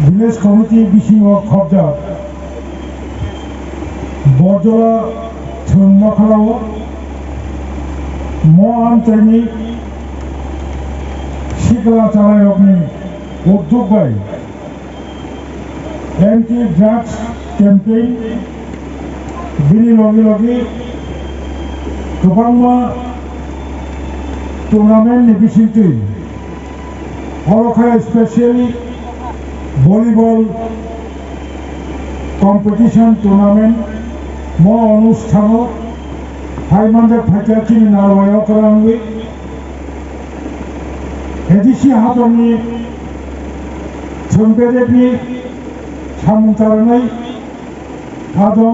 village committee বিশিং খবজা Borjala থুমখালাও ম আমচাইনি শিকলা চালায়কनि उद्योग bye anti drugs campaign बिनि लगे लगे गोबां टूर्नामेंट नि बिसिंथि हरखाय स्पेशली भलिबल कम्पिटिशन टूर्नामेंट म अनुष्ठान हाइमानदे फाइटाचिनि नारवायाव खालामो एडिसि हादरनि संपेदेकनि सामुंथारनाय हादर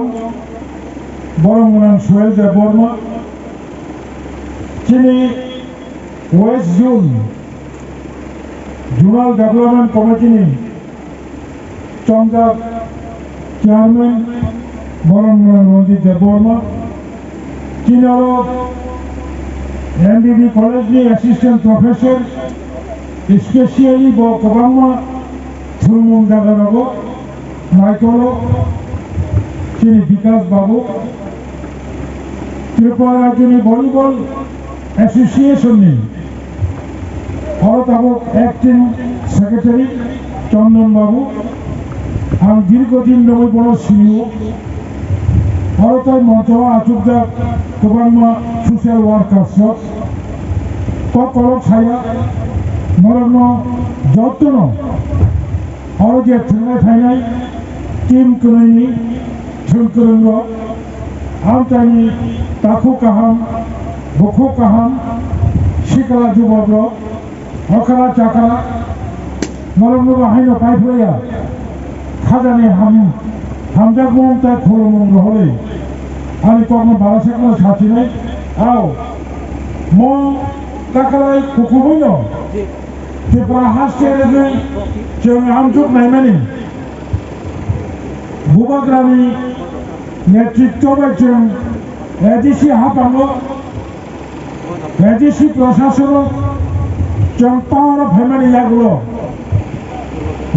बरंगोनां सुहेल देव बर्मा दिनै वेस्ट जोन जोनाल डेभलपमेंट कमिटिनि चमजाक चेयरमैन बरंगोनां रंजित देव बर्मा दिनै आरो एमबीबी कलेजनि एसिस्टेंट प्रफेसर स्पेशली गोबां थुलमुं जागारागो नायकलो दिनै विकास बाबू त्रिपुरा राज्यनि भलिबल एसोसिएशननि भारताबक एक्टिंग सेक्रेटारि चंदन बाबू आं दीर्घदिन धरे बड़ सिनियो भारताय मंचवा आचुकदा गोबां सशियल वार्कार्स कलक साया मरनो जत्न और जे थुनाय थायनाय टीम कनैनि थुनकरंग आमचाइनि ताखु काहाम बखु काहाम शिकला जुबब्र हकरा चाकरा मरनो बाहायनो पाइफलाया खाजानि हामजाक ममता खुलुमुं रहलै आंनि कर्म बारासेकनो साथिनाय आव म ताकालाय कुकुबैनो त्रिपुरा हास्टेरजों जों आमजुक नायमानि बुबाग्रानि नेतृत्वजों एडिसि हाफांगो एडिसि प्रशासन जों पावर अफ हेमानि लागुलो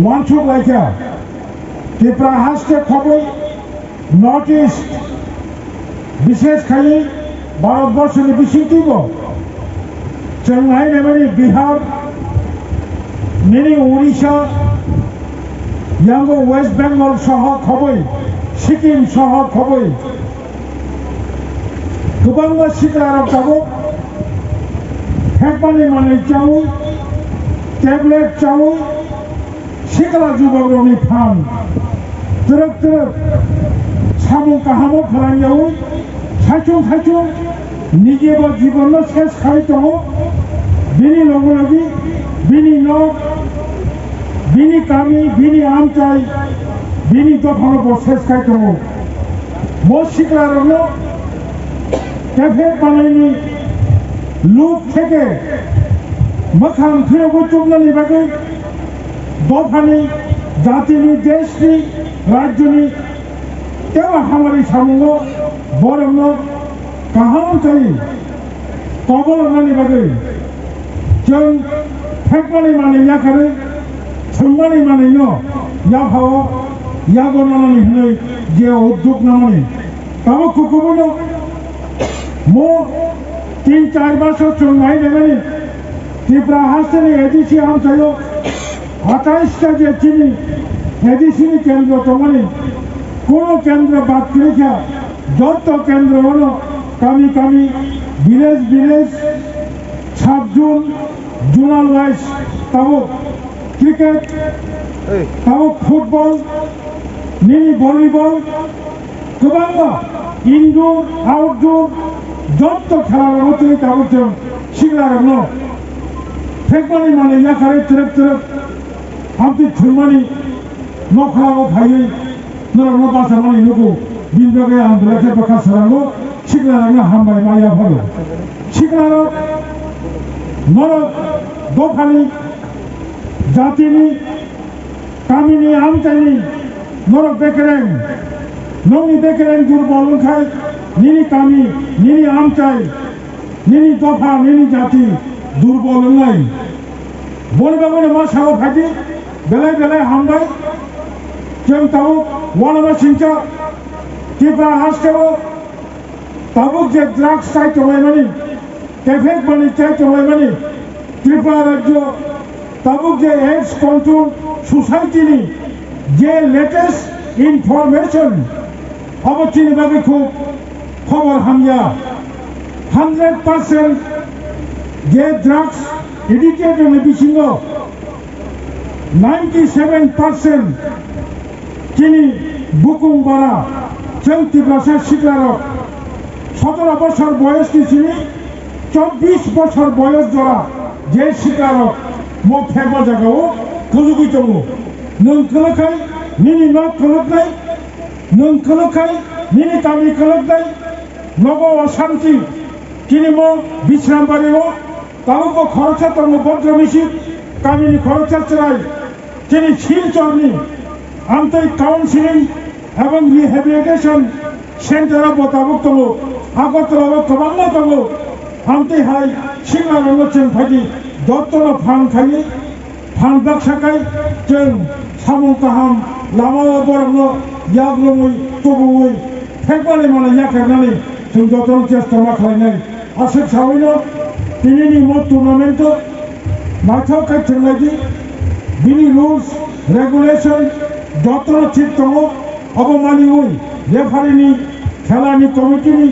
वानसुक लायका त्रिपुरा हास्टे खबै नर्थ ईस्ट विशेष खाली भारतवर्षनि बिसिंथिबो जों नायनायमानि बिहार मिनी उड़ीसा यांगो वेस्ट बेंगल सह खबै सिक्किम सह खबै गोबां सिकलाराव जाबो हेकमानि माने चावो टेबलेट चावो सिकला जुबग्रनि फान तरक तरक सामु काहामो खालामजावो साइचुं निजेबो जीवन शेष खालाय दङ बिनि लगे लगे बिनि न बिनि गामि बिनि आमचाइ बिनि दफानो शेष खालाय दङ म सिकलारावनो कैफे बानायनि लुप থেকে मोखां फिरबो जुबनानि बागै दफानि जातिनि देशनि राज्यनि तेवा हामारि सामुंगो बरंनो गाहाम थायो कबलनानि बागै जों फेकमानि माने याखारे थुंमानि माने न याफाव यागनानि हनै जे उद्योग नामानि ताबो कुकुबनो मो 3-4 बছর जों नायनायमानि त्रिपुरा हास्टेनि एडिसि आमचाइयो 28टा जे चिनि एडिसिनि केंद्र दंमानि कोनो केंद्र बाद गैया যত কেন্দ্র হলো কামি কামি village village sub zone zonal wise তাও ক্রিকেট তাও ফুটবল মিনি ভলিবল গোবাং ইনডোর আউটডোর যত খেলার মধ্যে তাও শিখলাম ফেকমানি মানে ইয়াখারে তেরক তেরক আমতি থুমানি নখলাও ভাইয়ে নরম বাসা মানে নুকু बिनबगे आंदोलनके बखासरांगो सिकलारांनो हामबाय माया फलो सिकलाराव नरक दफानि जातिनि गामिनि आमचाइनि नरक बेकेरें नंनि बेकेरें दुर्बल ओंखाय निनि गामि निनि आमचाइ निनि दफा निनि जाति दुर्बल होननाय bonbabone ma sawo phaji belai hambai जों ताबुक वानबा सिंचा टिप्रा हास्टेबो ताबुक जे ड्राग्स चाइ चलायमानि कैफेक बानि चाइ चलायमानि त्रिपुरा राज्य ताबुक जे एड्स कंट्रोल सोसाइटिनि जे लेटेस्ट इनफरमेशन अबचिनि बागै खूब खबर हामया 100% जे ड्राग्स एडिक्टेडनि बिसिङाव 97% তিনি বুকুং বাড়া जों टिप्रासा सिख्लारक 17 বছর বয়স নিছিনি 24 বছর বয়স জরা যে सिख्लारक মো ফেগো জাগাও খুলুগি দङो नों खलखाय निनि न खलखनाय नों खलखाय निनि गामि खलखनाय नगो अशांति তিনি মো বিশ্রাম বাড়িও তালুকো খরচা তঙ্গ বজ্রমিছি গামিনি খরচা চড়াই তিনি শিলচরনি आंतरिक काउंसिलिंग एवं रिहेबिलिटेशन सेंटर बताबुक दङ आगरतलायाव गोबां दङ आमतेहाय सिंगारंगों बायदि दत्तन फांखायै फांबाक्साखाय जों सामु गाहाम लामायाव बरंनो याग्लुङै तुबुङै फेगबाले माने याखेरनानै जों दत्तन चेष्टा खालामनाय आसे सावैनो दिनैनि मो टुर्नामेन्ट माथो कायथोंलायदि बिनि रुल्स रेगुलेशन যতন ঠিক দङ অবমানিওই রেফারিনি খেলানি কমিটিনি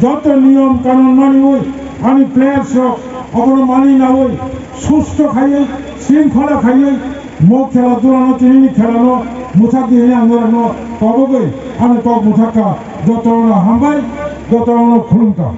যত নিয়ম কানুন মানিওই আমি প্লেয়ার্স অবনো মানি নাওই সুস্থ খাইয়ে শৃঙ্খলা খাইয়ে মো খেলা দুরানো তিনি খেলানো মুথা দিয়ে আন্দোলন তবগৈ আমি কক মুথাকা যতন হামবাই যতন খুলুমকা